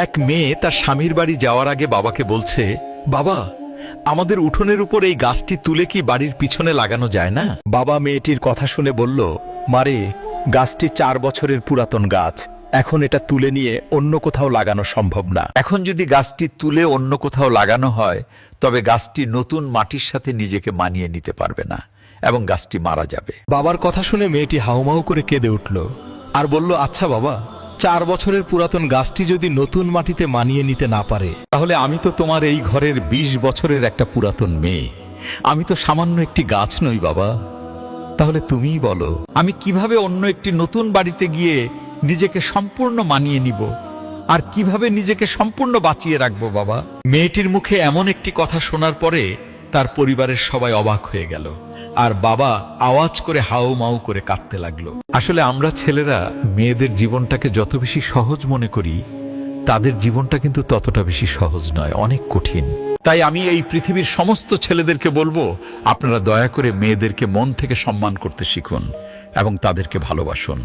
এক মেয়ে তার স্বামীর বাড়ি যাওয়ার আগে বাবাকে বলছে, বাবা, আমাদের উঠোনের উপর এই গাছটি তুলে কি বাড়ির পিছনে লাগানো যায় না? বাবা মেয়েটির কথা শুনে বলল, মারে, গাছটি 4 বছরের পুরাতন গাছ, এখন এটা তুলে নিয়ে অন্য কোথাও লাগানো সম্ভব না। এখন যদি গাছটি তুলে অন্য কোথাও লাগানো হয়, তবে গাছটি নতুন মাটির সাথে নিজেকে মানিয়ে নিতে পারবে না এবং গাছটি মারা যাবে। বাবার কথা শুনে মেয়েটি হাউমাউ করে কেঁদে উঠল আর বলল, আচ্ছা বাবা, 4 বছরের পুরাতন গাছটি যদি নতুন মাটিতে মানিয়ে নিতে না পারে, তাহলে আমি তো তোমার এই ঘরের 20 বছরের একটা পুরাতন মেয়ে, আমি তো সামান্য একটি গাছ নই বাবা। তাহলে তুমিই বলো, আমি কিভাবে অন্য একটি নতুন বাড়িতে গিয়ে নিজেকে সম্পূর্ণ মানিয়ে নিব আর কিভাবে নিজেকে সম্পূর্ণ বাঁচিয়ে রাখবো বাবা? মেয়েটির মুখে এমন একটি কথা শোনার পরে তার পরিবারের সবাই অবাক হয়ে গেল আর বাবা আওয়াজ করে হাউমাউ করে কাঁদতে লাগলো। আসলে আমরা ছেলেরা মেয়েদের জীবনটাকে যত বেশি সহজ মনে করি, তাদের জীবনটা কিন্তু ততটা বেশি সহজ নয়, অনেক কঠিন। তাই আমি এই পৃথিবীর সমস্ত ছেলেদেরকে বলবো, আপনারা দয়া করে মেয়েদেরকে মন থেকে সম্মান করতে শিখুন এবং তাদেরকে ভালোবাসুন।